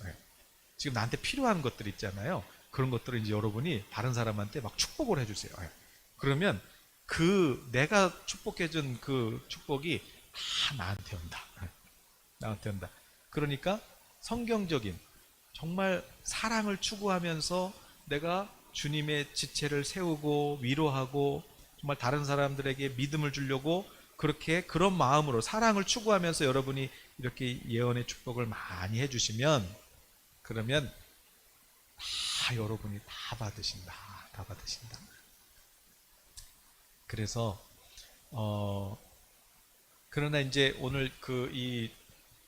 지금 나한테 필요한 것들 있잖아요. 그런 것들을 이제 여러분이 다른 사람한테 막 축복을 해주세요. 그러면 내가 축복해준 그 축복이 다 나한테 온다. 나한테 온다. 그러니까 성경적인 정말 사랑을 추구하면서 내가 주님의 지체를 세우고 위로하고 정말 다른 사람들에게 믿음을 주려고 그렇게 그런 마음으로 사랑을 추구하면서 여러분이 이렇게 예언의 축복을 많이 해주시면, 그러면 다 여러분이 다 받으신다. 다 받으신다. 그래서 그러나 이제 오늘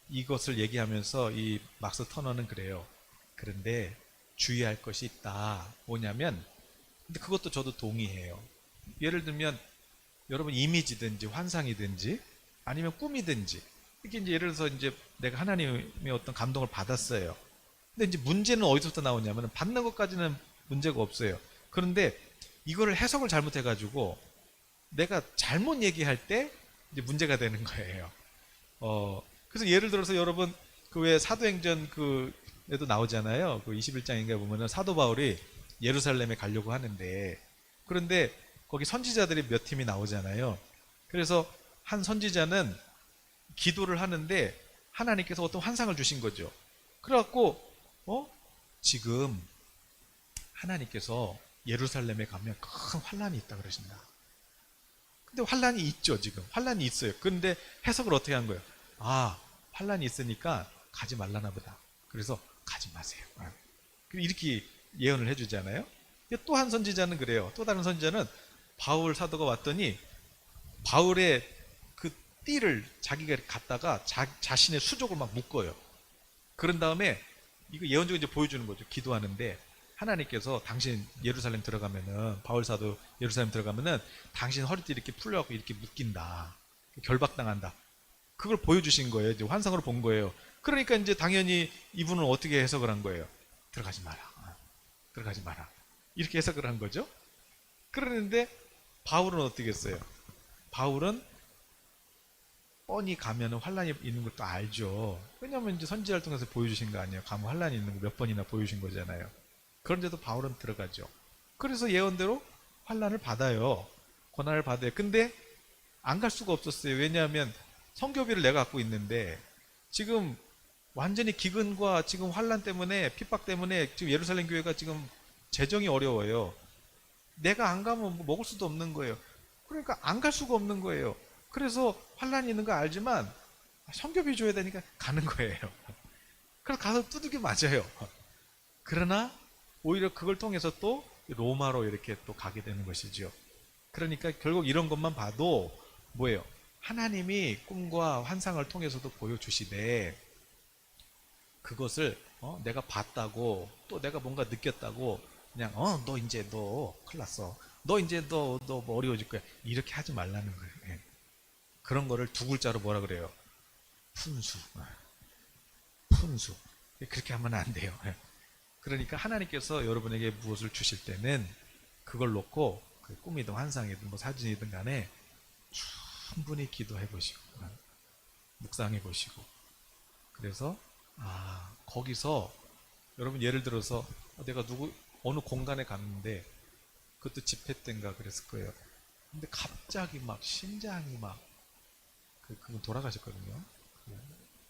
이것을 얘기하면서 이 막스 터너는 그래요. 그런데 주의할 것이 있다. 뭐냐면, 근데 그것도 저도 동의해요. 예를 들면 여러분 이미지든지 환상이든지 아니면 꿈이든지 이게 이제 예를 들어서 이제 내가 하나님의 어떤 감동을 받았어요. 근데 이제 문제는 어디서부터 나오냐면 받는 것까지는 문제가 없어요. 그런데 이거를 해석을 잘못해가지고 내가 잘못 얘기할 때 이제 문제가 되는 거예요. 그래서 예를 들어서 여러분 그 왜 사도행전 에도 나오잖아요. 그 21장인가 보면은 사도 바울이 예루살렘에 가려고 하는데, 그런데 거기 선지자들이 몇 팀이 나오잖아요. 그래서 한 선지자는 기도를 하는데 하나님께서 어떤 환상을 주신 거죠. 그래갖고 지금 하나님께서 예루살렘에 가면 큰 환란이 있다 그러신다. 근데 환란이 있죠. 지금 환란이 있어요. 그런데 해석을 어떻게 한 거예요? 환란이 있으니까 가지 말라나 보다. 그래서 가지 마세요. 이렇게 예언을 해주잖아요. 또 한 선지자는 그래요. 또 다른 선지자는 바울 사도가 왔더니 바울의 그 띠를 자기가 갖다가 자신의 수족을 막 묶어요. 그런 다음에 이거 예언적으로 이제 보여주는 거죠. 기도하는데 하나님께서 당신 예루살렘 들어가면은, 바울 사도 예루살렘 들어가면은 당신 허리띠 이렇게 풀려갖고 이렇게 묶인다, 결박당한다, 그걸 보여주신 거예요. 이제 환상으로 본 거예요. 그러니까 이제 당연히 이분은 어떻게 해석을 한 거예요? 들어가지 마라, 들어가지 마라, 이렇게 해석을 한 거죠. 그러는데 바울은 어떻게 했어요? 바울은 뻔히 가면 환란이 있는 것도 알죠. 왜냐하면 이제 선지자를 통해서 보여주신 거 아니에요. 가면 환란이 있는 거 몇 번이나 보여주신 거잖아요. 그런데도 바울은 들어가죠. 그래서 예언대로 환란을 받아요. 고난을 받아요. 근데 안 갈 수가 없었어요. 왜냐하면 성교비를 내가 갖고 있는데 지금 완전히 기근과 지금 환란 때문에, 핍박 때문에 지금 예루살렘 교회가 지금 재정이 어려워요. 내가 안 가면 뭐 먹을 수도 없는 거예요. 그러니까 안 갈 수가 없는 거예요. 그래서 환란이 있는 거 알지만 성교비 줘야 되니까 가는 거예요. 그래서 가서 두들겨 맞아요. 그러나 오히려 그걸 통해서 또 로마로 이렇게 또 가게 되는 것이죠. 그러니까 결국 이런 것만 봐도 뭐예요? 하나님이 꿈과 환상을 통해서도 보여주시되 그것을 내가 봤다고, 또 내가 뭔가 느꼈다고 그냥 너 이제 너 큰일 났어, 너 이제 너뭐 어려워질 거야, 이렇게 하지 말라는 거예요. 예. 그런 거를 두 글자로 뭐라 그래요? 푼수. 푼수. 그렇게 하면 안 돼요. 예. 그러니까 하나님께서 여러분에게 무엇을 주실 때는 그걸 놓고 그 꿈이든 환상이든 뭐 사진이든 간에 충분히 기도해 보시고 묵상해 보시고, 그래서 거기서 여러분 예를 들어서 내가 어느 공간에 갔는데 그것도 집회 때인가 그랬을 거예요. 근데 갑자기 막 심장이 막 그분 돌아가셨거든요.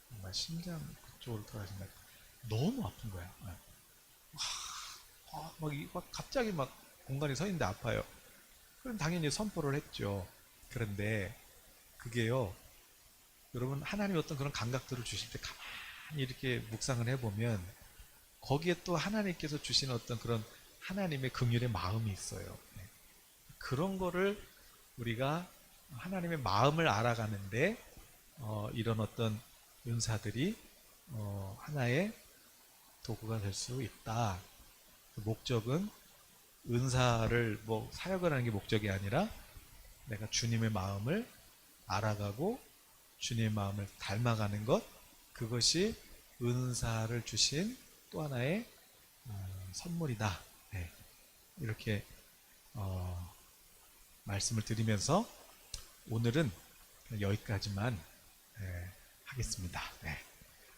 정말 심장 그쪽으로 돌아가신 거예요. 너무 아픈 거야. 막 갑자기 막 공간에 서 있는데 아파요. 그럼 당연히 선포를 했죠. 그런데 그게요, 여러분 하나님이 어떤 그런 감각들을 주실 때 가만히 이렇게 묵상을 해보면 거기에 또 하나님께서 주시는 어떤 그런 하나님의 긍휼의 마음이 있어요. 그런 거를 우리가 하나님의 마음을 알아가는데 이런 어떤 은사들이 하나의 도구가 될 수 있다. 그 목적은 은사를 뭐 사역을 하는 게 목적이 아니라 내가 주님의 마음을 알아가고 주님의 마음을 닮아가는 것, 그것이 은사를 주신 또 하나의 선물이다. 네. 이렇게 말씀을 드리면서 오늘은 여기까지만 하겠습니다. 네.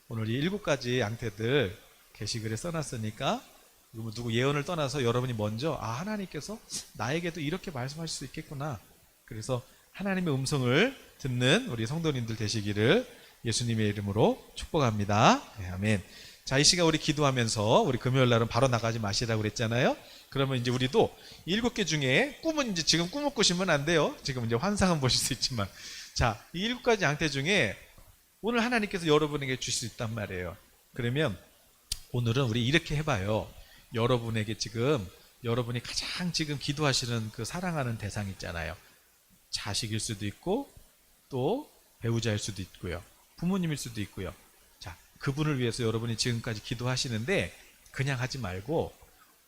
오늘 이 7가지 양태들 게시글에 써놨으니까 누구 예언을 떠나서 여러분이 먼저 하나님께서 나에게도 이렇게 말씀하실 수 있겠구나, 그래서 하나님의 음성을 듣는 우리 성도님들 되시기를 예수님의 이름으로 축복합니다. 네, 아멘. 자, 이 시간 우리 기도하면서, 우리 금요일 날은 바로 나가지 마시라고 그랬잖아요. 그러면 이제 우리도 7개 중에 꿈은 이제 지금 꿈을 꾸시면 안 돼요. 지금 이제 환상은 보실 수 있지만, 자, 이 7가지 양태 중에 오늘 하나님께서 여러분에게 주실 수 있단 말이에요. 그러면 오늘은 우리 이렇게 해봐요. 여러분에게 지금 여러분이 가장 지금 기도하시는 그 사랑하는 대상 있잖아요. 자식일 수도 있고 또 배우자일 수도 있고요, 부모님일 수도 있고요. 자, 그분을 위해서 여러분이 지금까지 기도하시는데 그냥 하지 말고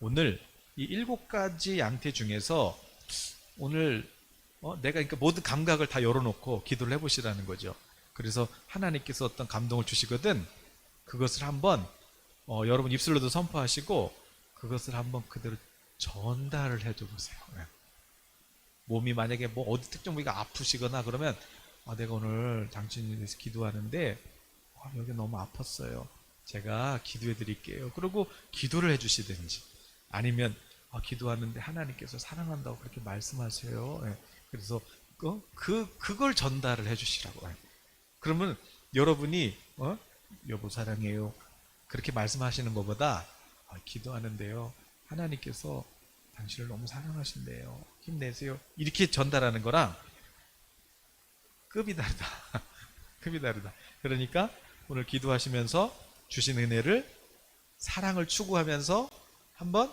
오늘 이 7가지 양태 중에서 오늘 내가 그러니까 모든 감각을 다 열어놓고 기도를 해보시라는 거죠. 그래서 하나님께서 어떤 감동을 주시거든 그것을 한번 여러분 입술로도 선포하시고 그것을 한번 그대로 전달을 해줘 보세요. 몸이 만약에 뭐 어디 특정 부위가 아프시거나 그러면 내가 오늘 당신에 대해서 기도하는데 여기 너무 아팠어요, 제가 기도해 드릴게요. 그리고 기도를 해 주시든지, 아니면 기도하는데 하나님께서 사랑한다고 그렇게 말씀하세요. 그래서 그걸 전달을 해 주시라고. 그러면 여러분이 여보 사랑해요 그렇게 말씀하시는 것보다 기도하는데요, 하나님께서 당신을 너무 사랑하신대요, 힘내세요, 이렇게 전달하는 거랑 급이 다르다. 급이 다르다. 그러니까 오늘 기도하시면서 주신 은혜를 사랑을 추구하면서 한번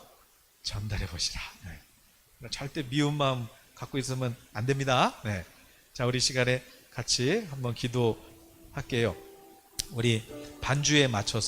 전달해 보시라. 네. 절대 미운 마음 갖고 있으면 안 됩니다. 네. 자, 우리 시간에 같이 한번 기도할게요. 우리 반주에 맞춰서